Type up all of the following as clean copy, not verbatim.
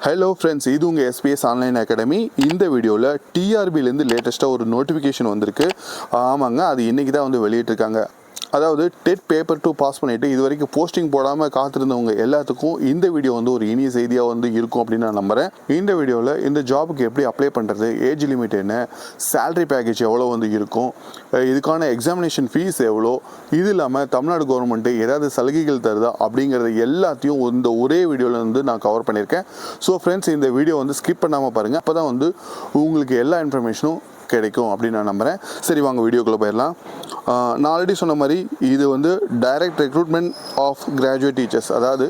Hello friends, இது உங்கள் SBS online academy. இந்த வீடியோவில் டிஆர்பிலேருந்து லேட்டஸ்ட்டாக ஒரு நோட்டிஃபிகேஷன் வந்திருக்கு. ஆமாங்க, அது இன்றைக்கி தான் வந்து வெளியிட்டிருக்காங்க. அதாவது டெட் பேப்பர் 2 பாஸ் பண்ணிவிட்டு இது வரைக்கும் போஸ்டிங் போடாமல் காத்திருந்தவங்க எல்லாத்துக்கும் இந்த வீடியோ வந்து ஒரு இனிய செய்தியாக வந்து இருக்கும் அப்படின்னு நான் நம்புகிறேன். இந்த வீடியோவில் இந்த ஜாபுக்கு எப்படி அப்ளை பண்ணுறது, ஏஜ் லிமிட் என்ன, சேலரி பேக்கேஜ் எவ்வளோ வந்து இருக்கும், இதுக்கான எக்ஸாமினேஷன் ஃபீஸ் எவ்வளோ, இது இல்லாமல் தமிழ்நாடு கவர்மெண்ட்டு ஏதாவது சலுகைகள் தருதா அப்படிங்கிறது எல்லாத்தையும் இந்த ஒரே வீடியோவில் வந்து நான் கவர் பண்ணியிருக்கேன். ஸோ ஃப்ரெண்ட்ஸ், இந்த வீடியோ வந்து ஸ்கிப் பண்ணாமல் பாருங்கள். அப்போ தான் வந்து உங்களுக்கு எல்லா இன்ஃபர்மேஷனும் கிடைக்கும் அப்படின்னு நான் நம்புகிறேன். சரி, வாங்க வீடியோக்குள்ளே போயிடலாம். நான் ஆல்ரெடி சொன்ன மாதிரி இது வந்து direct recruitment of graduate teachers, அதாவது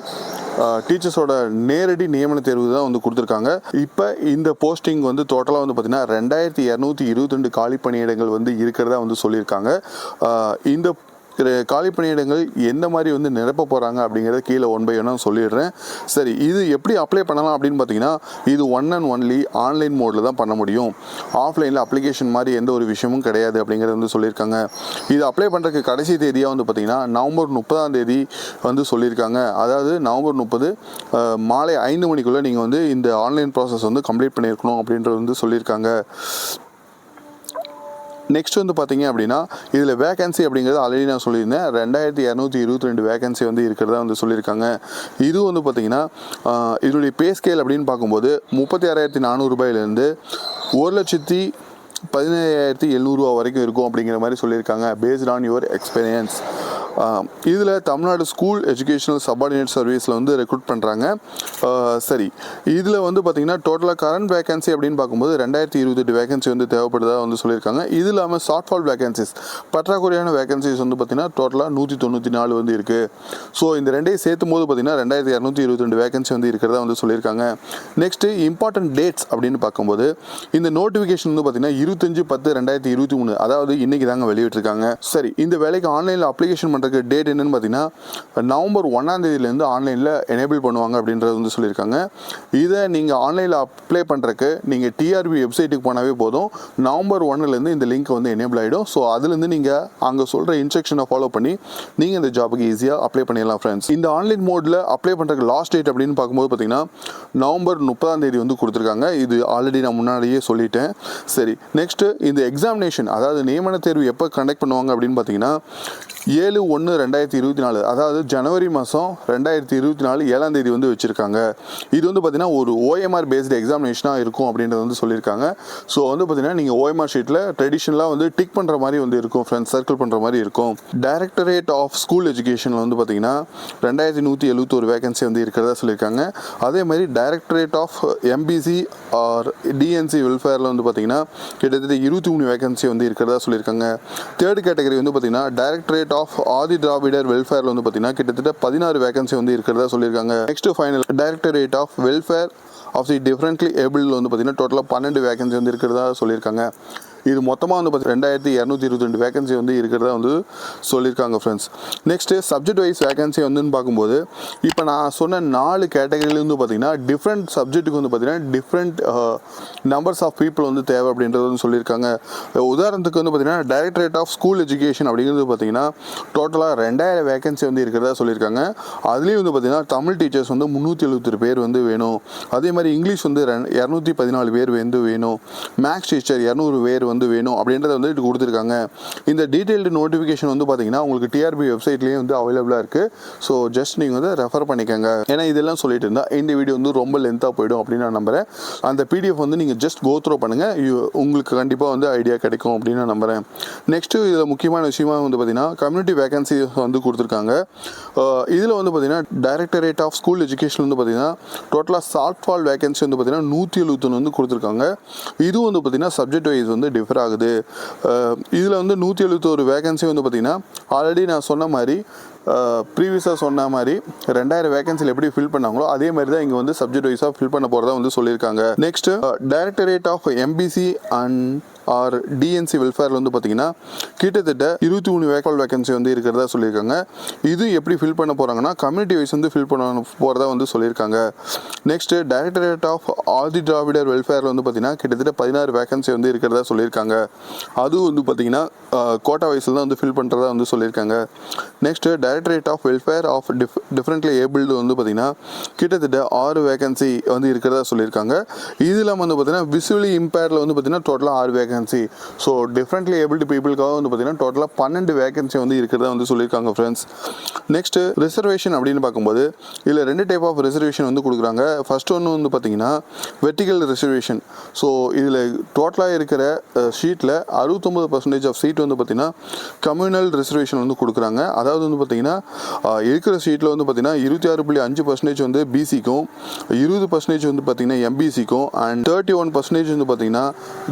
டீச்சர்ஸோட நேரடி நியமன தேர்வு தான் வந்து கொடுத்துருக்காங்க. இப்போ இந்த போஸ்டிங் வந்து டோட்டலாக வந்து பார்த்திங்கன்னா 2222 காலி பணியிடங்கள் வந்து இருக்கிறதா வந்து சொல்லியிருக்காங்க. இந்த காலி பணியிடங்கள் எந்த மாதிரி வந்து நிரப்ப போகிறாங்க அப்படிங்கிறத கீழே 1 by 1 சொல்லிடுறேன். சரி, இது எப்படி அப்ளை பண்ணலாம் அப்படின்னு பார்த்தீங்கன்னா, இது ஒன் அண்ட் ஒன்லி ஆன்லைன் மோடில் தான் பண்ண முடியும். ஆஃப்லைனில் அப்ளிகேஷன் மாதிரி எந்த ஒரு விஷயமும் கிடையாது அப்படிங்கிறது வந்து சொல்லியிருக்காங்க. இது அப்ளை பண்ணுறதுக்கு கடைசி தேதியாக வந்து பார்த்திங்கன்னா நவம்பர் 30 வந்து சொல்லியிருக்காங்க. அதாவது நவம்பர் 30 மாலை 5 மணிக்குள்ளே நீங்கள் வந்து இந்த ஆன்லைன் ப்ராசஸ் வந்து கம்ப்ளீட் பண்ணியிருக்கணும் அப்படின்றது வந்து சொல்லியிருக்காங்க. நெக்ஸ்ட் வந்து பார்த்தீங்க அப்படின்னா, இதில் வேகன்சி அப்படிங்கிறது ஆல்ரெடி நான் சொல்லியிருந்தேன். 2222 வேகன்சி வந்து இருக்கிறதா வந்து சொல்லியிருக்காங்க. இது வந்து பார்த்தீங்கன்னா இதனுடைய பே ஸ்கேல் அப்படின்னு பார்க்கும்போது 36,400 ரூபாயிலேருந்து 1,17,700 ரூபா வரைக்கும் இருக்கும் அப்படிங்கிற மாதிரி சொல்லியிருக்காங்க, பேஸ்ட் ஆன் யுவர் எக்ஸ்பீரியன்ஸ். இதில் தமிழ்நாடு ஸ்கூல் எஜுகேஷனல் சப்பார்டினேட் சர்வீஸில் வந்து ரெக்ரூட் பண்ணுறாங்க. சரி, இதில் வந்து பார்த்திங்கன்னா டோட்டலாக கரண்ட் வேகன்சி அப்படின்னு பார்க்கும்போது 2028 வேகன்சி வந்து தேவைப்படுதா வந்து சொல்லியிருக்காங்க. இது இல்லாமல் ஷார்ட் ஃபால் வேகன்சிஸ், பற்றாக்குறையான வேகன்சிஸ் வந்து பார்த்திங்கன்னா டோட்டலாக 194 வந்து இருக்குது. ஸோ இந்த ரெண்டையும் சேர்த்தும் போது பார்த்திங்கன்னா 2222 வேகன்சி வந்து இருக்கிறதா வந்து சொல்லியிருக்காங்க. நெக்ஸ்ட்டு இம்பார்ட்டன்ட் டேட்ஸ் அப்படின்னு பார்க்கும்போது இந்த நோட்டிஃபிகேஷன் வந்து பார்த்திங்கன்னா 25/10/2023, அதாவது இன்றைக்கி தாங்க வெளியிட்டிருக்காங்க. சரி, இந்த வேலைக்கு ஆன்லைனில் அப்ளிகேஷன் டேட் என்னன்னு பார்த்தீங்கன்னா நவம்பர் 1 ஆன்லைனில் எனேபிள் பண்ணுவாங்க அப்படின்றது வந்து சொல்லியிருக்காங்க. இதை நீங்கள் ஆன்லைனில் அப்ளை பண்ணுறதுக்கு நீங்கள் டிஆர்பி வெப்சைட்டுக்கு போனாவே போதும். நவம்பர் 1 இந்த லிங்க் வந்து எனேபிள் ஆகிடும். ஸோ அதுலேருந்து நீங்கள் அங்கே சொல்கிற இன்ஸ்ட்ரக்ஷனை ஃபாலோ பண்ணி நீங்கள் இந்த ஜாபுக்கு ஈஸியாக அப்ளை பண்ணிடலாம் ஃப்ரெண்ட்ஸ். இந்த ஆன்லைன் மோடில் அப்ளை பண்ணுறதுக்கு லாஸ்ட் டேட் அப்படின்னு பார்க்கும்போது பார்த்தீங்கன்னா நவம்பர் 30 வந்து கொடுத்துருக்காங்க. இது ஆல்ரெடி நான் முன்னாடியே சொல்லிட்டேன். சரி, நெக்ஸ்ட்டு இந்த எக்ஸாமினேஷன், அதாவது நியமன தேர்வு எப்போ கண்டக்ட் பண்ணுவாங்க அப்படின்னு பார்த்தீங்கன்னா 7/1/2024, அதாவது ஜனவரி மாதம் 2024 7ஆம் தேதி வந்து வச்சுருக்காங்க. இது வந்து பார்த்திங்கன்னா ஒரு ஓஎம்ஆர் பேஸ்டு எக்ஸாமினேஷனாக இருக்கும் அப்படின்றது வந்து சொல்லியிருக்காங்க. ஸோ வந்து பார்த்திங்கன்னா நீங்கள் ஓஎம்ஆர் ஷீட்டில் ட்ரெடிஷ்னலாக வந்து டிக் பண்ணுற மாதிரி வந்து இருக்கும் ஃப்ரெண்ட்ஸ், சர்க்கிள் பண்ணுற மாதிரி இருக்கும். டைரக்டரேட் ஆஃப் ஸ்கூல் எஜுகேஷனில் வந்து பார்த்திங்கன்னா 2171 வேகன்சி வந்து இருக்கிறதா சொல்லியிருக்காங்க. அதே மாதிரி directorate of MBC R DNC வெல்ஃபேரில் வந்து பார்த்திங்கன்னா கிட்டத்தட்ட 23 வேகன்சி வந்து இருக்கிறதா சொல்லியிருக்காங்க. தேர்ட் கேட்டகரி வந்து பார்த்திங்கன்னா டைரக்டரேட் ஆஃப் ஆதி திராவிடர் வெல்ஃபேர்ல வந்து பார்த்தீங்கன்னா கிட்டத்தட்ட 16 வேகன்சி வந்து இருக்கிறதா சொல்லியிருக்காங்க. Next final directorate of welfare of the differently ஏபிள்ல வந்து பார்த்தீங்கன்னா டோட்டலாக 12 வேகன்சி வந்து இருக்கிறதா சொல்லியிருக்காங்க. இது மொத்தமாக வந்து 2222 வேகன்சி வந்து இருக்கிறதா வந்து சொல்லியிருக்காங்க friends. Next subject wise vacancy வந்துன்னு பார்க்கும்போது இப்போ நான் சொன்ன 4 கேட்டகரியில் வந்து பார்த்திங்கன்னா டிஃப்ரெண்ட் சப்ஜெக்ட்டுக்கு வந்து பார்த்திங்கன்னா டிஃப்ரெண்ட் நம்பர்ஸ் ஆஃப் பீப்புள் வந்து தேவை அப்படின்றது வந்து சொல்லியிருக்காங்க. உதாரணத்துக்கு வந்து பார்த்திங்கன்னா டைரக்டரேட் ஆஃப் ஸ்கூல் எஜுகேஷன் அப்படிங்கிறது பார்த்திங்கன்னா டோட்டலாக 2000 வேகன்சி வந்து இருக்கிறதா சொல்லியிருக்காங்க. அதுலேயும் வந்து பார்த்திங்கன்னா தமிழ் டீச்சர்ஸ் வந்து 371 பேர் வந்து வேணும். அதே மாதிரி இங்கிலீஷ் வந்து 214 பேர் வந்து வேணும். மேக்ஸ் டீச்சர் 200 பேர் வந்து வேணும் அப்படின்றத வந்து கொடுத்துருக்காங்க. இந்த டீட்டெயில்டு நோட்டிஃபிகேஷன் வந்து பார்த்தீங்கன்னா உங்களுக்கு டிஆர்பி வெப்சைட்லேயே வந்து அவைலபிளாக இருக்குது. ஸோ ஜஸ்ட் நீங்கள் வந்து ரெஃபர் பண்ணிக்கோங்க. ஏன்னா இதெல்லாம் சொல்லிட்டு இருந்தால் இந்த வீடியோ வந்து ரொம்ப லென்த்தாக போயிடும் அப்படின்னு நான் நம்புகிறேன். அந்த பிடிஎஃப் வந்து நீங்கள் ஜஸ்ட் கோ த்ரோ பண்ணுங்கள், உங்களுக்கு கண்டிப்பாக வந்து ஐடியா கிடைக்கும் அப்படின்னு நான் நம்புகிறேன். நெக்ஸ்ட்டு இதில் முக்கியமான விஷயமா வந்து பார்த்தீங்கன்னா கம்யூனிட்டி வேகன்சி வந்து கொடுத்துருக்காங்க. இதில் வந்து பார்த்தீங்கன்னா டைரக்டரேட் ஆஃப் ஸ்கூல் எஜுகேஷன் வந்து பார்த்தீங்கன்னா டோட்டலாக ஷார்ட் ஃபால் வேகன்சி வந்து பார்த்தீங்கன்னா 171 வந்து கொடுத்துருக்காங்க. இது வந்து பார்த்தீங்கன்னா சப்ஜெக்ட் வைஸ் வந்து டிஃபர் ஆகுது. இதில் வந்து 171 வேகன்சி வந்து பார்த்திங்கன்னா ஆல்ரெடி நான் சொன்ன மாதிரி ப்ரீவியஸாக சொன்ன மாதிரி 2000 வேகன்சியில் எப்படி ஃபில் பண்ணாங்களோ அதே மாதிரி தான் இங்கே வந்து சப்ஜெக்ட் வைஸாக ஃபில் பண்ண போகிறதா வந்து சொல்லியிருக்காங்க. Next directorate of MBC and R DNC வெல்ஃபேரில் வந்து பார்த்தீங்கன்னா கிட்டத்தட்ட 23 வேகன்சி வந்து இருக்கிறதா சொல்லியிருக்காங்க. இது எப்படி ஃபில் பண்ண போகிறாங்கன்னா கம்யூனிட்டி வைஸ் வந்து ஃபில் பண்ண போகிறதா வந்து சொல்லியிருக்காங்க. Next directorate of Adi Dravidar வெல்ஃபேரில் வந்து பார்த்தீங்கன்னா கிட்டத்தட்ட 16 வேகன்சி வந்து இருக்கிறதா சொல்லியிருக்காங்க. அதுவும் வந்து பார்த்தீங்கன்னா கோட்டா வைஸில் தான் வந்து ஃபில் பண்ணுறதா வந்து சொல்லியிருக்காங்க. Next directorate of welfare of differently abled வந்து பார்த்தீங்கன்னா கிட்டத்தட்ட 6 வேகன்சி வந்து இருக்கிறதா சொல்லியிருக்காங்க. இது இல்லாமல் வந்து பார்த்தீங்கன்னா விசுவலி இம்பேர்டில் வந்து பார்த்தீங்கன்னா டோட்டலாக 6 வேகன்சி. ஸோ டிஃப்ரெண்ட்லி ஏபிள்டு பீப்புளுக்காக வந்து பார்த்தீங்கன்னா டோட்டலாக 12 வேகன்சி வந்து இருக்கிறதா வந்து சொல்லியிருக்காங்க ஃப்ரெண்ட்ஸ். நெக்ஸ்ட்டு ரிசர்வேஷன் அப்படின்னு பார்க்கும்போது இதில் 2 டைப் ஆஃப் ரிசர்வேஷன் வந்து கொடுக்குறாங்க. ஃபர்ஸ்ட் ஒன்று வந்து பார்த்தீங்கன்னா வெர்டிகல் ரிசர்வேஷன். ஸோ இதில் டோட்டலாக இருக்கிற ஷீட்டில் 69% ஆஃப் சீட் வந்து பார்த்தீங்கன்னா கம்யூனல் ரிசர்வேஷன் வந்து கொடுக்குறாங்க. அதாவது வந்து பார்த்தீங்கன்னா இருக்கிற சீட்டில் வந்து பார்த்தீங்கன்னா 26.5% வந்து பிசிக்கும், 20% வந்து பார்த்தீங்கன்னா எம்பிசிக்கும் அண்ட் 31% வந்து பார்த்தீங்கன்னா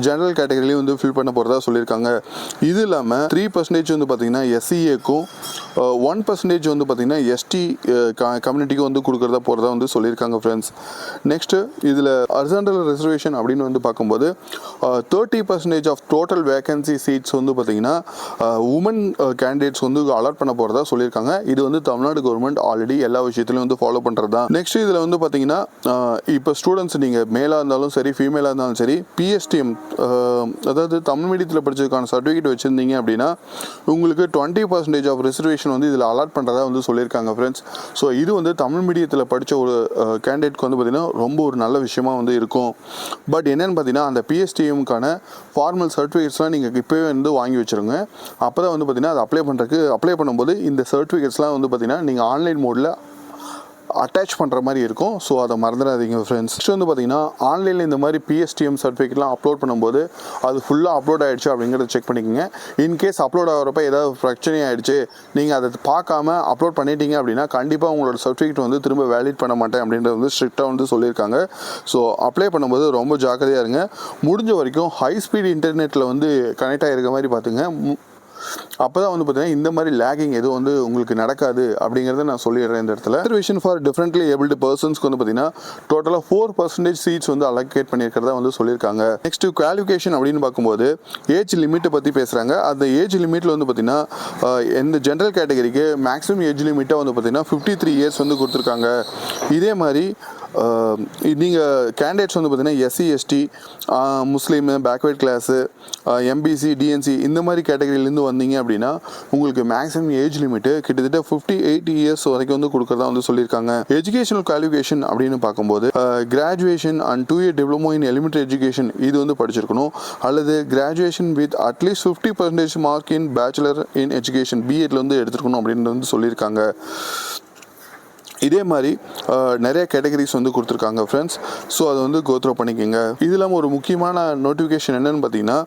ஜெனரல் கேட்டகரிலையும் வந்து ஃபில் பண்ண போகிறதா சொல்லியிருக்காங்க. இது இல்லாமல் 3% வந்து பார்த்தீங்கன்னா எஸ்சிஏக்கும், 1% வந்து பார்த்தீங்கன்னா எஸ்டி கம்யூனிட்டிக்கும் வந்து கொடுக்குறதா போகிறதா வந்து சொல்லியிருக்காங்க ஃப்ரெண்ட்ஸ். நெக்ஸ்ட்டு இதில் ஹரிசாண்டல் ரிசர்வேஷன் அப்படின்னு வந்து பார்க்கும்போது 30% ஆஃப் டோட்டல் வேகன்சி சீட்ஸ் வந்து பார்த்தீங்கன்னா உமன் கேண்டிடேட்ஸ் வந்து அலாட் பண்ண போகிறதா சொல்லியிருக்காங்க. இது வந்து தமிழ்நாடு கவர்மெண்ட் ஆல்ரெடி எல்லா விஷயத்துலையும் வந்து ஃபாலோ பண்ணுறது தான். நெக்ஸ்ட் இதில் வந்து பார்த்தீங்கன்னா இப்போ ஸ்டூடெண்ட்ஸ் நீங்கள் மேலாக இருந்தாலும் சரி ஃபீமேலாக இருந்தாலும் சரி பிஎஸ்டிஎம் அதாவது தமிழ் மீடியத்தில் படித்ததுக்கான சர்டிஃபிகேட் வச்சுருந்தீங்க அப்படின்னா உங்களுக்கு 20% ஆஃப் ரிசர்வேஷன் வந்து இதில் அலாட் பண்ணுறதா வந்து சொல்லியிருக்காங்க ஃப்ரெண்ட்ஸ். ஸோ இது வந்து தமிழ் மீடியத்தில் படித்த ஒரு கேண்டிடேட்க்கு வந்து பார்த்திங்கன்னா ரொம்ப ஒரு நல்ல விஷயமா வந்து இருக்கும். பட் என்னென்னு பார்த்தீங்கன்னா அந்த பிஎஸ்டிஎம்க்கான ஃபார்மல் சர்டிஃபிகேட்ஸ்லாம் நீங்கள் இப்போவே வந்து வாங்கி வச்சுருங்க. அப்போ தான் வந்து பார்த்தீங்கன்னா அதை அப்ளை பண்ணும்போது இந்த சர்டிஃபிகேட்ஸ்லாம் வந்து பார்த்தீங்கன்னா நீங்கள் ஆன்லைன் மோடில் அட்டாச் பண்ணுற மாதிரி இருக்கும். ஸோ அதை மறந்துடாதீங்க ஃப்ரெண்ட்ஸ். நெக்ஸ்ட் வந்து பார்த்தீங்கன்னா ஆன்லைனில் இந்த மாதிரி பிஎஸ்டிஎம் சர்டிஃபிகேட்லாம் அப்லோட் பண்ணும்போது அது ஃபுல்லாக அப்லோட் ஆகிடுச்சு அப்படிங்கிறத செக் பண்ணிக்கோங்க. இன்கேஸ் அப்லோட் ஆகிறப்ப ஏதாவது பிரச்சனை ஆகிடுச்சு நீங்கள் அதை பார்க்காம அப்லோட் பண்ணிட்டீங்க அப்படின்னா கண்டிப்பாக உங்களோட சர்டிஃபிகேட் வந்து திரும்ப வேலிட் பண்ண மாட்டேன் அப்படின்றது வந்து ஸ்ட்ரிக்டாக வந்து சொல்லியிருக்காங்க. ஸோ அப்ளை பண்ணும்போது ரொம்ப ஜாக்கிரதையாக இருங்க. முடிஞ்ச வரைக்கும் ஹை ஸ்பீட் இன்டர்நெட்டில் வந்து கனெக்ட் ஆகிருக்க மாதிரி பார்த்துங்க. அப்போ தான் வந்து பார்த்தீங்கன்னா இந்த மாதிரி லேகிங் எதுவும் வந்து உங்களுக்கு நடக்காது அப்படிங்கிறத நான் சொல்லிடுறேன் இந்த இடத்துல. ரிசர்வேஷன் ஃபார் டிஃப்ரெண்ட்லி ஏபிள்டு பர்சன்ஸ்க்கு வந்து பார்த்தீங்கன்னா டோட்டலாக 4% சீட்ஸ் வந்து அலோகேட் பண்ணியிருக்கிறதா வந்து சொல்லியிருக்காங்க. நெக்ஸ்ட் குவாலிஃபிகேஷன் அப்படின்னு பார்க்கும்போது ஏஜ் லிமிட்டை பற்றி பேசுகிறாங்க. அந்த ஏஜ் லிமிட்டில் வந்து பார்த்தீங்கன்னா இந்த ஜென்ரல் கேட்டகரிக்கு மேக்ஸிமம் ஏஜ் லிமிட்டாக வந்து பார்த்தீங்கன்னா 53 இயர்ஸ் வந்து கொடுத்துருக்காங்க. இதே மாதிரி நீங்கள் கேண்டிடேட்ஸ் வந்து பார்த்தீங்கன்னா எஸ்சி எஸ்டி முஸ்லீமு பேக்வேர்ட் கிளாஸு எம்பிசி டிஎன்சி இந்த மாதிரி கேட்டகரியிலேருந்து வந்தீங்க அப்படின்னா உங்களுக்கு மேக்ஸிமம் ஏஜ் லிமிட்டு கிட்டத்தட்ட 58 இயர்ஸ் வரைக்கும் வந்து கொடுக்குறதா வந்து சொல்லியிருக்காங்க. எஜுகேஷனல் குவாலிஃபிகேஷன் அப்படின்னு பார்க்கும்போது graduation and 2 year diploma in elementary education இது வந்து படிச்சிருக்கணும். அல்லது graduation with at least 50% mark in bachelor in education பிஎட்ல வந்து எடுத்துருக்கணும் அப்படின்னு வந்து சொல்லியிருக்காங்க. இதே மாதிரி நிறைய கேட்டகரிஸ் வந்து கொடுத்துருக்காங்க ஃப்ரெண்ட்ஸ். ஸோ அதை வந்து கோத்ரோ பண்ணிக்கோங்க. இது இல்லாமல் ஒரு முக்கியமான நோட்டிஃபிகேஷன் என்னென்னு பார்த்தீங்கன்னா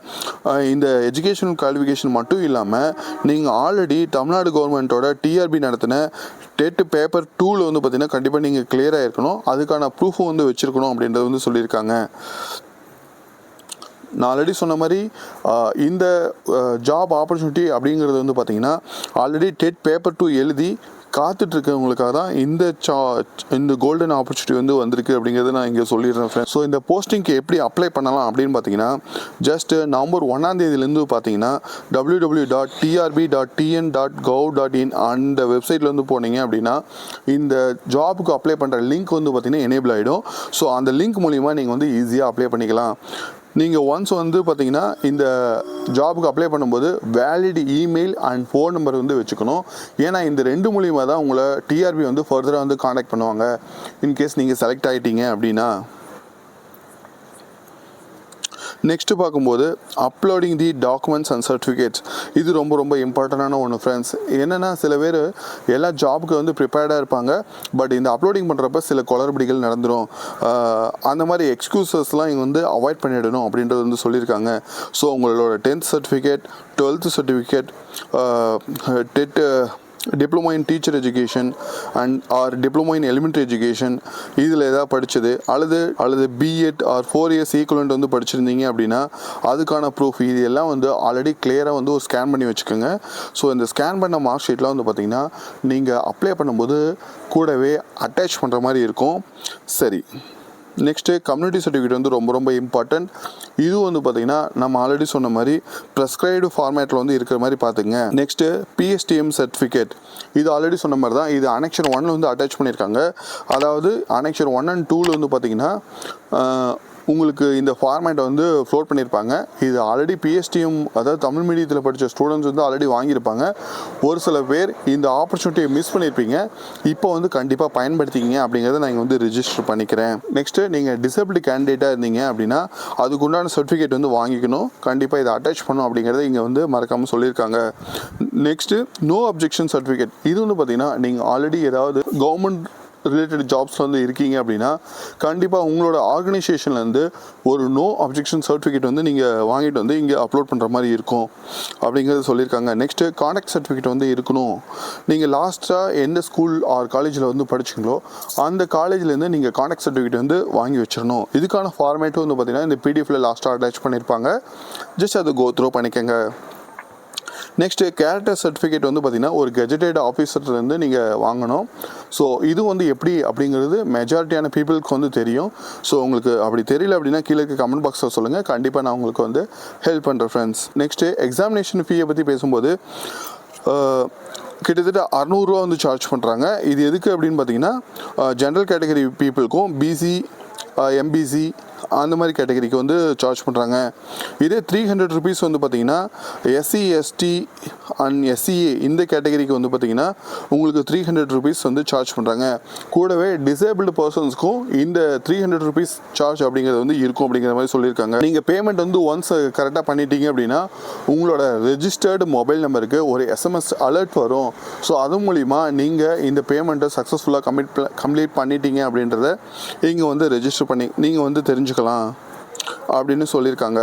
இந்த எஜுகேஷனல் குவாலிஃபிகேஷன் மட்டும் இல்லாமல் நீங்கள் ஆல்ரெடி தமிழ்நாடு கவர்மெண்ட்டோட டிஆர்பி நடத்தின டெட் பேப்பர் 2ல் வந்து பார்த்தீங்கன்னா கண்டிப்பாக நீங்கள் கிளியராக இருக்கணும். அதுக்கான ப்ரூஃபும் வந்து வச்சுருக்கணும் அப்படின்றது வந்து சொல்லியிருக்காங்க. நான் ஆல்ரெடி சொன்ன மாதிரி இந்த ஜாப் ஆப்பர்ச்சுனிட்டி அப்படிங்கிறது வந்து பார்த்தீங்கன்னா ஆல்ரெடி டெட் பேப்பர் 2 எழுதி காத்துட்ருக்கவங்களுக்காக தான் இந்த கோல்டன் ஆப்பர்ச்சுனிட்டி வந்து வந்திருக்கு அப்படிங்கிறத நான் இங்கே சொல்லிடுறேன் ஃப்ரெண்ட்ஸ். ஸோ இந்த போஸ்டிங்க்கு எப்படி அப்ளை பண்ணலாம் அப்படின்னு பார்த்தீங்கன்னா ஜஸ்ட் நவம்பர் 1ஆம் தேதியிலேருந்து பார்த்தீங்கன்னா www.trb.tn.gov.in அந்த வெப்சைட்டில் வந்து போனீங்க அப்படின்னா இந்த ஜாபுக்கு அப்ளை பண்ணுற லிங்க் வந்து பார்த்தீங்கன்னா எனேபிள் ஆகிடும். ஸோ அந்த லிங்க் மூலிமா நீங்கள் வந்து ஈஸியாக அப்ளை பண்ணிக்கலாம். நீங்கள் ஒன்ஸ் வந்து பார்த்தீங்கன்னா இந்த ஜாபுக்கு அப்ளை பண்ணும்போது valid email and phone number வந்து வச்சுக்கணும். ஏன்னா இந்த 2 மூலியமாக தான் உங்களை டிஆர்பி வந்து ஃபர்தராக வந்து காண்டாக்ட் பண்ணுவாங்க இன்கேஸ் நீங்கள் செலக்ட் ஆகிட்டீங்க அப்படின்னா. நெக்ஸ்ட்டு பார்க்கும்போது uploading the documents and certificates இது ரொம்ப ரொம்ப இம்பார்ட்டண்டான ஒன்று ஃப்ரெண்ட்ஸ். என்னென்னா சில பேர் எல்லா ஜாபுக்கு வந்து ப்ரிப்பேர்டாக இருப்பாங்க. பட் இந்த அப்லோடிங் பண்ணுறப்ப சில குளறுபடிகள் நடந்துடும். அந்த மாதிரி எக்ஸ்கியூசஸ்லாம் இங்கே வந்து அவாய்ட் பண்ணிடணும் அப்படின்றது வந்து சொல்லியிருக்காங்க. ஸோ உங்களோட 10th certificate 12th certificate TET diploma in teacher education and or diploma in elementary education இதில் எதாவது படித்தது அல்லது பிஎட் ஆர் 4 years ஈக்குவலண்ட் வந்து படிச்சிருந்தீங்க அப்படின்னா அதுக்கான ப்ரூஃப் இது எல்லாம் வந்து ஆல்ரெடி கிளியராக வந்து ஒரு ஸ்கேன் பண்ணி வச்சுக்கோங்க. ஸோ இந்த ஸ்கேன் பண்ண மார்க் ஷீட்லாம் வந்து பார்த்திங்கன்னா நீங்கள் அப்ளை பண்ணும்போது கூடவே அட்டாச் பண்ணுற மாதிரி இருக்கும். சரி, நெக்ஸ்ட்டு கம்யூனிட்டி சர்டிஃபிகேட் வந்து ரொம்ப ரொம்ப இம்பார்ட்டன்ட். இது வந்து பார்த்திங்கன்னா நம்ம ஆல்ரெடி சொன்ன மாதிரி ப்ரெஸ்கிரைப்டு ஃபார்மேட்டில் வந்து இருக்கிற மாதிரி பார்த்துங்க. நெக்ஸ்ட்டு PSTM சர்டிஃபிகேட், இது ஆல்ரெடி சொன்ன மாதிரி தான். இது அனெக்ஷர் 1 வந்து அட்டாச் பண்ணியிருக்காங்க. அதாவது அனெக்ஷர் 1 and 2 வந்து பார்த்திங்கன்னா உங்களுக்கு இந்த ஃபார்மேட்டை வந்து ஃப்ளோட் பண்ணியிருப்பாங்க. இது ஆல்ரெடி PSTM, அதாவது தமிழ் மீடியத்தில் படித்த ஸ்டூடெண்ட்ஸ் வந்து ஆல்ரெடி வாங்கியிருப்பாங்க. ஒரு சில பேர் இந்த ஆப்பர்ச்சுனிட்டியை மிஸ் பண்ணியிருப்பீங்க. இப்போ வந்து கண்டிப்பாக பயன்படுத்திக்கிங்க அப்படிங்கிறத நான் இங்கே வந்து ரிஜிஸ்டர் பண்ணிக்கிறேன். நெக்ஸ்ட்டு நீங்கள் டிசபிலிட்டி கேண்டிடேட்டாக இருந்தீங்க அப்படின்னா அதுக்குண்டான சர்டிஃபிகேட் வந்து வாங்கிக்கணும். கண்டிப்பாக இதை அட்டாச் பண்ணணும் அப்படிங்கிறத இங்கே வந்து மறக்காமல் சொல்லியிருக்காங்க. நெக்ஸ்ட்டு நோ அப்ஜெக்ஷன் சர்டிஃபிகேட், இது வந்து பார்த்திங்கன்னா நீங்கள் ஆல்ரெடி ஏதாவது கவர்மெண்ட் ரிலேட்டட் ஜாப்ஸில் வந்து இருக்கீங்க அப்படின்னா கண்டிப்பாக உங்களோட ஆர்கனைசேஷன்லேருந்து ஒரு நோ அப்ஜெக்ஷன் சர்டிஃபிகேட் வந்து நீங்கள் வாங்கிட்டு வந்து இங்கே அப்லோட் பண்ணுற மாதிரி இருக்கும் அப்படிங்கிறது சொல்லியிருக்காங்க. நெக்ஸ்ட்டு கான்டாக்ட் சர்டிஃபிகேட் வந்து இருக்கணும். நீங்கள் லாஸ்ட்டாக எந்த ஸ்கூல் ஆர் காலேஜில் வந்து படிச்சிங்களோ அந்த காலேஜ்லேருந்து நீங்கள் கான்டாக்ட் சர்டிஃபிகேட் வந்து வாங்கி வச்சிடணும். இதுக்கான ஃபார்மேட்டும் வந்து பார்த்திங்கன்னா இந்த PDF லாஸ்ட்டாக அட்டாச் பண்ணியிருப்பாங்க. ஜஸ்ட் அதை கோ த்ரூ பண்ணிக்கோங்க. நெக்ஸ்ட்டு கேரக்டர் சர்டிஃபிகேட் வந்து பார்த்திங்கன்னா ஒரு கெஜெட்டட் ஆஃபீஸர்லேருந்து நீங்கள் வாங்கணும். ஸோ இது வந்து எப்படி அப்படிங்கிறது மெஜாரிட்டியான பீப்புளுக்கு வந்து தெரியும். ஸோ உங்களுக்கு அப்படி தெரியல அப்படின்னா கீழே இருக்க கமெண்ட் பாக்ஸில் சொல்லுங்கள். கண்டிப்பாக நான் உங்களுக்கு வந்து ஹெல்ப் பண்ணுறேன் ஃப்ரெண்ட்ஸ். நெக்ஸ்ட்டு எக்ஸாமினேஷன் ஃபீயை பற்றி பேசும்போது கிட்டத்தட்ட 600 ரூபா வந்து சார்ஜ் பண்ணுறாங்க. இது எதுக்கு அப்படின்னு பார்த்தீங்கன்னா ஜென்ரல் கேட்டகரி பீப்புளுக்கும் BC MBC அந்த மாதிரி கேட்டகரிக்கு வந்து சார்ஜ் பண்ணுறாங்க. இதே 300 ருபீஸ் வந்து பார்த்திங்கன்னா SC ST அண்ட் SCA இந்த கேட்டகரிக்கு வந்து பார்த்திங்கன்னா உங்களுக்கு 300 ருபீஸ் வந்து சார்ஜ் பண்ணுறாங்க. கூடவே டிசேபிள்டு பர்சன்ஸ்க்கும் இந்த 300 ருபீஸ் சார்ஜ் அப்படிங்கிறது வந்து இருக்கும் அப்படிங்கிற மாதிரி சொல்லியிருக்காங்க. நீங்கள் பேமெண்ட் வந்து ஒன்ஸ் கரெக்டாக பண்ணிட்டீங்க அப்படின்னா உங்களோட ரெஜிஸ்டர்டு மொபைல் நம்பருக்கு ஒரு SMS அலர்ட் வரும். ஸோ அது மூலிமா நீங்கள் இந்த பேமெண்ட்டை சக்ஸஸ்ஃபுல்லாக கம்ப்ளீட் பண்ணிட்டீங்க அப்படின்றத இங்கே வந்து ரெஜிஸ்டர் பண்ணி நீங்கள் வந்து தெரிஞ்சுக்கலாம் அப்படின்னு சொல்லியிருக்காங்க.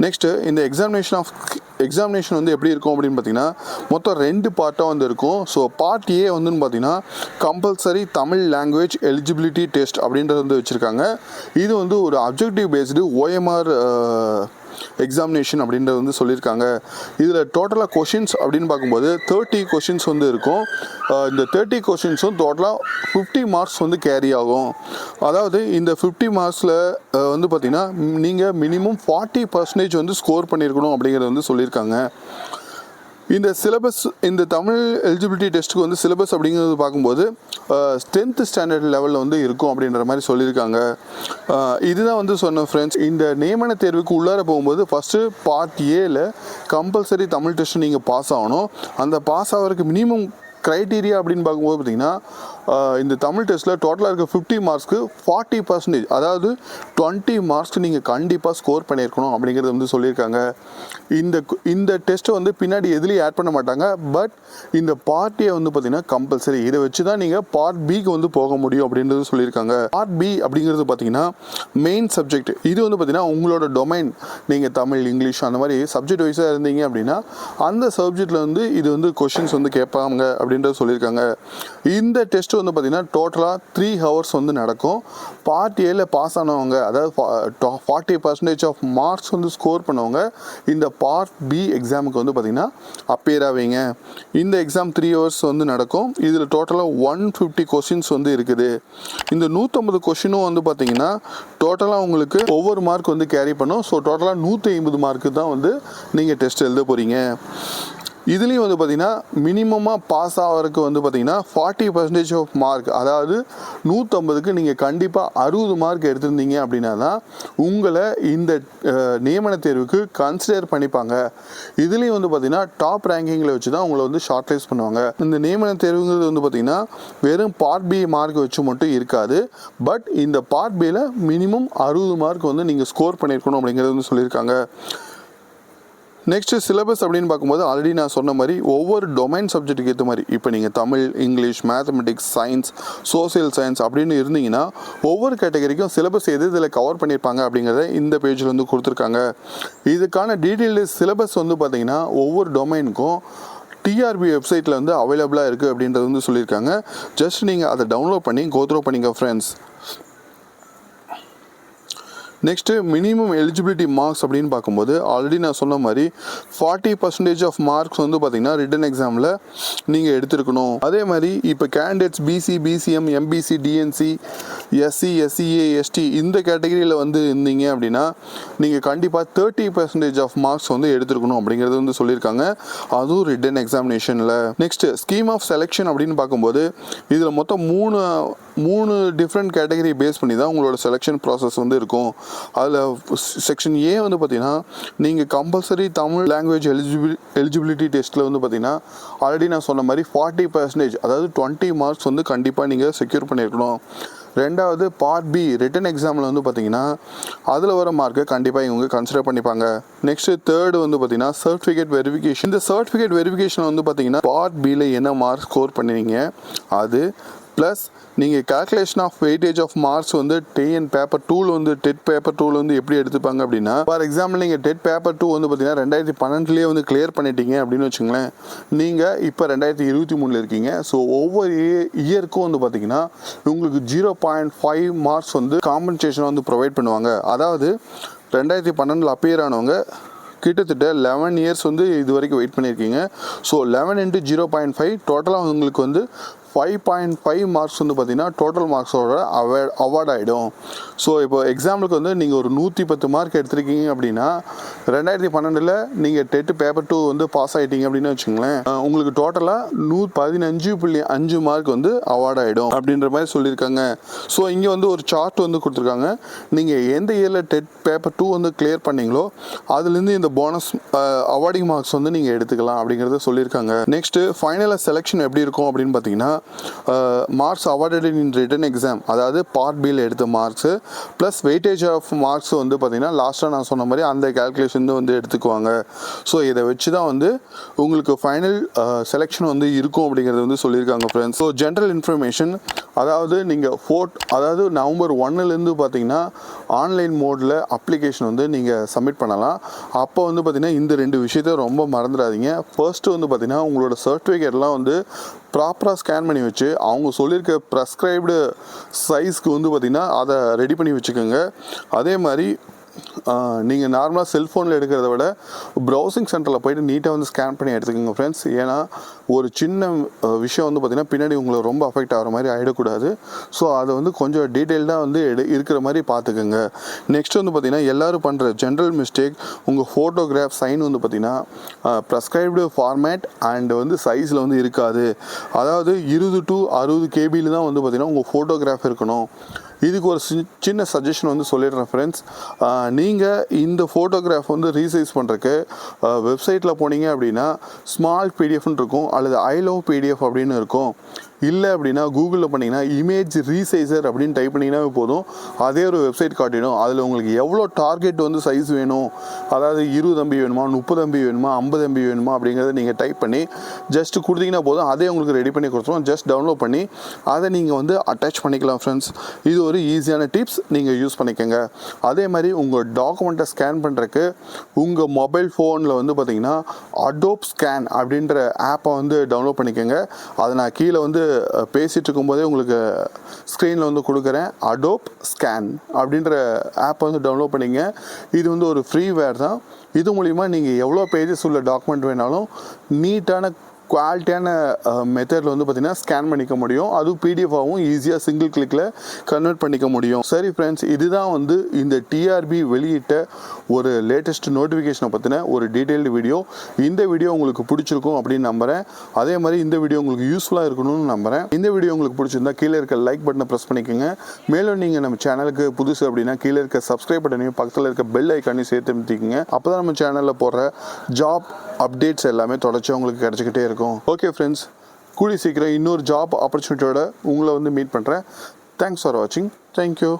நெக்ஸ்ட்டு இந்த எக்ஸாமினேஷன் வந்து எப்படி இருக்கும் அப்படின்னு பார்த்தீங்கன்னா மொத்தம் 2 பார்ட்டாக வந்து இருக்கும். ஸோ பார்ட் A வந்துன்னு பார்த்தீங்கன்னா compulsory Tamil language eligibility test அப்படின்றது வந்து வச்சுருக்காங்க. இது வந்து ஒரு அப்ஜெக்டிவ் பேஸ்டு OMR எக்ஸாமினேஷன் அப்படின்றது வந்து சொல்லியிருக்காங்க. இதில் டோட்டலாக கொஷின்ஸ் அப்படின்னு பார்க்கும்போது 30 கொஷின்ஸ் வந்து இருக்கும். இந்த 30 கொஷின்ஸும் டோட்டலாக 50 மார்க்ஸ் வந்து கேரி ஆகும். அதாவது இந்த 50 மார்க்ஸில் வந்து பார்த்திங்கன்னா நீங்கள் மினிமம் 40% வந்து ஸ்கோர் பண்ணியிருக்கணும் அப்படிங்கிறது வந்து சொல்லியிருக்காங்க. இந்த சிலபஸ், இந்த தமிழ் எலிஜிபிலிட்டி டெஸ்ட்டுக்கு வந்து சிலபஸ் அப்படிங்கிறது பார்க்கும்போது 10th ஸ்டாண்டர்ட் லெவலில் வந்து இருக்கும் அப்படின்ற மாதிரி சொல்லியிருக்காங்க. இதுதான் வந்து சொன்ன ஃப்ரெண்ட்ஸ். இந்த நியமன தேர்வுக்கு உள்ளார போகும்போது ஃபஸ்ட்டு பார்ட் Aல கம்பல்சரி தமிழ் டெஸ்ட்டு நீங்கள் பாஸ் ஆகணும். அந்த பாஸ் ஆகிறதுக்கு மினிமம் க்ரைட்டீரியா அப்படின்னு பார்க்கும்போது பார்த்திங்கன்னா இந்த தமிழ் டெஸ்ட்டில் டோட்டலாக இருக்க 50 மார்க்ஸ்க்கு 40%, அதாவது 20 மார்க்ஸ்க்கு நீங்கள் கண்டிப்பாக ஸ்கோர் பண்ணியிருக்கணும் அப்படிங்கிறது வந்து சொல்லியிருக்காங்க. இந்த டெஸ்ட்டை வந்து பின்னாடி எதுலேயும் ஆட் பண்ண மாட்டாங்க. பட் இந்த பார்ட் A வந்து பார்த்திங்கன்னா கம்பல்சரி. இதை வச்சு தான் நீங்கள் பார்ட் Bக்கு வந்து போக முடியும் அப்படின்றது சொல்லியிருக்காங்க. பார்ட் B அப்படிங்கிறது பார்த்திங்கன்னா மெயின் சப்ஜெக்ட். இது வந்து பார்த்திங்கன்னா உங்களோட டொமைன், நீங்கள் தமிழ் இங்கிலீஷ் அந்த மாதிரி சப்ஜெக்ட் வைஸாக இருந்தீங்க அப்படின்னா அந்த சப்ஜெக்டில் வந்து இது வந்து கொஷின்ஸ் வந்து கேட்பாங்க அப்படின்றது சொல்லியிருக்காங்க. இந்த டெஸ்ட் வந்து பார்த்திங்கன்னா டோட்டலாக 3 ஹவர்ஸ் வந்து நடக்கும். பார்ட் Aல பாஸ் ஆனவங்க, அதாவது 40% ஆஃப் மார்க்ஸ் வந்து ஸ்கோர் பண்ணவங்க இந்த பார்ட் B எக்ஸாமுக்கு வந்து பார்த்திங்கன்னா அப்பியர் ஆவீங்க. இந்த எக்ஸாம் 3 ஹவர்ஸ் வந்து நடக்கும். இதில் டோட்டலாக 150 கொஷின்ஸ் வந்து இருக்குது. இந்த 150 கொஷினும் வந்து பார்த்திங்கன்னா டோட்டலாக உங்களுக்கு ஒவ்வொரு மார்க் வந்து கேரி பண்ணும். ஸோ டோட்டலாக 150 மார்க்கு தான் வந்து நீங்கள் டெஸ்ட் எழுத போகிறீங்க. இதுலேயும் வந்து பார்த்திங்கன்னா மினிமமாக பாஸ் ஆகிறதுக்கு வந்து பார்த்திங்கன்னா 40% ஆஃப் மார்க், அதாவது 150க்கு நீங்கள் கண்டிப்பாக 60 மார்க் எடுத்திருந்தீங்க அப்படின்னா தான் உங்களை இந்த நியமன தேர்வுக்கு கன்சிடர் பண்ணிப்பாங்க. இதுலேயும் வந்து பார்த்திங்கன்னா டாப் ரேங்கிங்கில் வச்சு தான் உங்களை வந்து ஷார்ட் லிஸ்ட் பண்ணுவாங்க. இந்த நியமன தேர்வுங்கிறது வந்து பார்த்திங்கன்னா வெறும் பார்ட் B மார்க் வச்சு மட்டும் இருக்காது. பட் இந்த பார்ட் Bயில் மினிமம் 60 மார்க் வந்து நீங்கள் ஸ்கோர் பண்ணியிருக்கணும் அப்படிங்கிறது வந்து சொல்லியிருக்காங்க. நெக்ஸ்ட்டு சிலபஸ் அப்படின்னு பார்க்கும்போது ஆல்ரெடி நான் சொன்ன மாதிரி ஒவ்வொரு டொமைன் சப்ஜெக்ட்டுக்கு ஏற்ற மாதிரி, இப்போ நீங்கள் Tamil, English, mathematics, science, social science அப்படின்னு இருந்தீங்கன்னா ஒவ்வொரு கேட்டகரிக்கும் சிலபஸ் எது இதில் கவர் பண்ணியிருப்பாங்க அப்படிங்கிறத இந்த பேஜில் வந்து கொடுத்துருக்காங்க. இதுக்கான டீட்டெயில்டு சிலபஸ் வந்து பார்த்திங்கன்னா ஒவ்வொரு டொமைனுக்கும் TRB வெப்சைட்டில் வந்து அவைலபிளாக இருக்குது அப்படின்றது வந்து சொல்லியிருக்காங்க. ஜஸ்ட் நீங்கள் அதை டவுன்லோட் பண்ணி கோத்ரோ பண்ணிங்க friends. Next minimum eligibility marks அப்படின்னு பார்க்கும்போது ஆல்ரெடி நான் சொன்ன மாதிரி 40% ஆஃப் மார்க்ஸ் வந்து பார்த்திங்கன்னா ரிட்டன் எக்ஸாமில் நீங்கள் எடுத்துருக்கணும். அதே மாதிரி இப்போ candidates BC, BCM, MBC, DNC SC SCA ST இந்த கேட்டகரியில் வந்து இருந்தீங்க அப்படின்னா நீங்கள் கண்டிப்பாக 30% ஆஃப் மார்க்ஸ் வந்து எடுத்துருக்கணும் அப்படிங்கிறது வந்து சொல்லியிருக்காங்க. அதுவும் ரிட்டன் எக்ஸாமினேஷனில். நெக்ஸ்ட்டு ஸ்கீம் ஆஃப் செலெக்ஷன் அப்படின்னு பார்க்கும்போது இதில் மொத்தம் மூணு டிஃப்ரெண்ட் கேட்டகரி பேஸ் பண்ணி தான் உங்களோட செலெக்ஷன் ப்ராசஸ் வந்து இருக்கும். அதில் செக்ஷன் ஏ வந்து பார்த்தீங்கன்னா நீங்கள் கம்பல்சரி தமிழ் லாங்குவேஜ் எலிஜிபிலிட்டி டெஸ்ட்டில் வந்து பார்த்தீங்கன்னா ஆல்ரெடி நான் சொன்ன மாதிரி 40%, அதாவது 20 மார்க்ஸ் வந்து கண்டிப்பாக நீங்கள் செக்யூர் பண்ணியிருக்கணும். ரெண்டாவது பார்ட் பி ரிட்டன் எக்ஸாமில் வந்து பார்த்தீங்கன்னா அதில் வர மார்க்கை கண்டிப்பாக இவங்க கன்சிடர் பண்ணிப்பாங்க. நெக்ஸ்ட்டு தேர்டு வந்து பார்த்தீங்கன்னா சர்டிஃபிகேட் வெரிஃபிகேஷன். இந்த சர்டிஃபிகேட் வெரிஃபிகேஷன் வந்து பார்த்தீங்கன்னா பார்ட் பியில் என்ன மார்க் ஸ்கோர் பண்ணுவீங்க அது ப்ளஸ் நீங்கள் calculation of weightage of marks வந்து TN பேப்பர் 2 வந்து டெட் பேப்பர் 2 வந்து எப்படி எடுத்துப்பாங்க அப்படின்னா, ஃபார் எக்ஸாம்பிள் நீங்கள் டெட் பேப்பர் 2 வந்து பார்த்தீங்கன்னா 2012 வந்து கிளியர் பண்ணிட்டீங்க அப்படின்னு வச்சுங்களேன். நீங்கள் இப்போ 2023 இருக்கீங்க. ஸோ ஒவ்வொரு இயருக்கும் வந்து பார்த்தீங்கன்னா உங்களுக்கு 0.5 மார்க்ஸ் வந்து காம்பன்சேஷன் வந்து ப்ரொவைட் பண்ணுவாங்க. அதாவது 2012 அப்பியர் ஆனவங்க கிட்டத்தட்ட 11 இயர்ஸ் வந்து இது வரைக்கும் வெயிட் பண்ணியிருக்கீங்க. ஸோ 11 × 0.5 டோட்டலாக உங்களுக்கு வந்து 5.5 மார்க்ஸ் வந்து பார்த்தீங்கன்னா டோட்டல் மார்க்ஸோட அவார்ட் ஆகிடும். ஸோ இப்போ எக்ஸாம்பிளுக்கு வந்து நீங்கள் ஒரு 110 மார்க் எடுத்திருக்கீங்க அப்படின்னா 2012 நீங்கள் டெட் பேப்பர் 2 வந்து பாஸ் ஆகிட்டீங்க அப்படின்னு வச்சுங்களேன், உங்களுக்கு டோட்டலாக 115.5 மார்க் வந்து அவார்ட் ஆகிடும் அப்படின்ற மாதிரி சொல்லியிருக்காங்க. ஸோ இங்கே வந்து ஒரு சார்ட் வந்து கொடுத்துருக்காங்க. நீங்கள் எந்த இயரில் டெட் பேப்பர் 2 வந்து கிளியர் பண்ணீங்களோ அதுலேருந்து இந்த போனஸ் அவார்டிங் மார்க்ஸ் வந்து நீங்கள் எடுத்துக்கலாம் அப்படிங்கிறத சொல்லியிருக்காங்க. நெக்ஸ்ட்டு ஃபைனலாக செலெக்ஷன் எப்படி இருக்கும் அப்படின்னு பார்த்தீங்கன்னா marks awarded in written exam, அதாவது பார்ட் பியில் எடுத்த marks plus weightage of marks வந்து பார்த்தீங்கன்னா லாஸ்ட்டாக நான் சொன்ன மாதிரி அந்த கேல்குலேஷன் வந்து எடுத்துக்குவாங்க. ஸோ இதை வச்சு தான் வந்து உங்களுக்கு ஃபைனல் செலெக்ஷன் வந்து இருக்கும் அப்படிங்கிறது வந்து சொல்லியிருக்காங்க ஃப்ரெண்ட்ஸ். ஸோ ஜென்ரல் இன்ஃபர்மேஷன், அதாவது நீங்கள் அதாவது நவம்பர் 1லேருந்து பார்த்தீங்கன்னா ஆன்லைன் மோடில் அப்ளிகேஷன் வந்து நீங்கள் சப்மிட் பண்ணலாம். அப்போ வந்து பார்த்தீங்கன்னா இந்த 2 விஷயத்த ரொம்ப மறந்துடாதீங்க. ஃபர்ஸ்ட்டு வந்து பார்த்தீங்கன்னா உங்களோட சர்டிஃபிகேட்லாம் வந்து ப்ராப்பராக ஸ்கேன் பண்ணி வச்சு அவங்க சொல்லியிருக்க ப்ரெஸ்கிரைப்டு சைஸ்க்கு வந்து பார்த்திங்கன்னா அதை ரெடி பண்ணி வச்சுக்கோங்க. அதே மாதிரி நீங்கள் நார்மலாக செல்ஃபோனில் எடுக்கிறத விட ப்ரௌசிங் சென்டரில் போய்ட்டு நீட்டாக வந்து ஸ்கேன் பண்ணி எடுத்துக்கோங்க ஃப்ரெண்ட்ஸ். ஏன்னா ஒரு சின்ன விஷயம் வந்து பார்த்திங்கன்னா பின்னாடி உங்களை ரொம்ப அஃபெக்ட் ஆகிற மாதிரி ஆகிடக்கூடாது. ஸோ அதை வந்து கொஞ்சம் டீட்டெயில்டாக வந்து இருக்கிற மாதிரி பார்த்துக்கோங்க. நெக்ஸ்ட் வந்து பார்த்திங்கன்னா எல்லோரும் பண்ணுற ஜென்ரல் மிஸ்டேக், உங்கள் ஃபோட்டோகிராஃப் சைன் வந்து பார்த்திங்கன்னா ப்ரெஸ்கிரைப்டு ஃபார்மேட் அண்ட் வந்து சைஸில் வந்து இருக்காது. அதாவது 20 to 60 KB தான் வந்து பார்த்திங்கன்னா உங்கள் ஃபோட்டோகிராஃப் இருக்கணும். இதுக்கு ஒரு சின்ன சஜஷன் வந்து சொல்லிடுறேன் ஃப்ரெண்ட்ஸ். நீங்கள் இந்த ஃபோட்டோகிராஃப் வந்து ரீசைஸ் பண்ணுறக்கு வெப்சைட்டில் போனீங்க அப்படின்னா ஸ்மால் பிடிஎஃப்னு இருக்கும், அல்லது ஐ லவ் பிடிஎஃப் அப்படின்னு இருக்கும். இல்லை அப்படின்னா கூகுளில் பண்ணிங்கன்னா இமேஜ் ரீசைசர் அப்படின்னு டைப் பண்ணிங்கன்னா போதும், அதே ஒரு வெப்சைட் காட்டிடும். அதில் உங்களுக்கு எவ்வளோ டார்கெட் வந்து சைஸ் வேணும், அதாவது 20 MB வேணுமா, 30 MB வேணுமா, 50 MB வேணுமா அப்படிங்கிறத நீங்கள் டைப் பண்ணி ஜஸ்ட் கொடுத்தீங்கன்னா போதும், அதே உங்களுக்கு ரெடி பண்ணி கொடுத்துருவோம். ஜஸ்ட் டவுன்லோட் பண்ணி அதை நீங்கள் வந்து அட்டாச் பண்ணிக்கலாம் ஃப்ரெண்ட்ஸ். இது ஒரு ஈஸியான டிப்ஸ், நீங்கள் யூஸ் பண்ணிக்கோங்க. அதே மாதிரி உங்கள் டாக்குமெண்ட்டை ஸ்கேன் பண்ணுறதுக்கு உங்கள் மொபைல் ஃபோனில் வந்து பார்த்திங்கன்னா அடோப் ஸ்கேன் அப்படின்ற ஆப்பை வந்து டவுன்லோட் பண்ணிக்கோங்க. அதை நான் கீழே வந்து பேசிகிட்டு இருக்கும்போதே உங்களுக்கு ஸ்க்ரீனில் வந்து கொடுக்குறேன். அடோப் ஸ்கேன் அப்படின்ற ஆப்பை வந்து டவுன்லோட் பண்ணிங்க. இது வந்து ஒரு ஃப்ரீவேர் தான். இது மூலிமா நீங்கள் எவ்வளோ பேஜஸ் உள்ள டாக்குமெண்ட் வேணாலும் நீட்டான குவாலிட்டியான மெத்தடில் வந்து பார்த்திங்கன்னா ஸ்கேன் பண்ணிக்க முடியும். அதுவும் பிடிஎஃபாகவும் ஈஸியாக சிங்கிள் கிளிக்கில் கன்வெர்ட் பண்ணிக்க முடியும். சரி ஃப்ரெண்ட்ஸ், இதுதான் வந்து இந்த டிஆர்பி வெளியிட்ட ஒரு லேட்டஸ்ட் நோட்டிஃபிகேஷனை பற்றின ஒரு டீட்டெயில்டு வீடியோ. இந்த வீடியோ உங்களுக்கு பிடிச்சிருக்கும் அப்படின்னு நம்புகிறேன். அதே மாதிரி இந்த வீடியோ உங்களுக்கு யூஸ்ஃபுல்லாக இருக்கணும்னு நம்புகிறேன். இந்த வீடியோ உங்களுக்கு பிடிச்சிருந்தா கீழே இருக்க லைக் பட்டனை ப்ரெஸ் பண்ணிக்கோங்க. மேலும் நீங்கள் நம்ம சேனலுக்கு புதுசு அப்படின்னா கீழே இருக்க சப்ஸ்கிரைப் பட்டனையும் பக்கத்தில் இருக்க பெல் ஐக்கானையும் சேர்த்து நிறுத்திக்கோங்க. அப்போ தான் நம்ம சேனலில் போடுற ஜாப் அப்டேட்ஸ் எல்லாமே தொடர்ச்சி உங்களுக்கு கிடச்சிக்கிட்டே இருக்கும். ஓகே ஃப்ரெண்ட்ஸ், கூடி சீக்கிரம் இன்னொரு ஜாப் ஆப்பர்ச்சுனிட்டியோட உங்களை வந்து மீட் பண்ணுறேன். தேங்க்ஸ் ஃபார் வாட்சிங். தேங்க்யூ.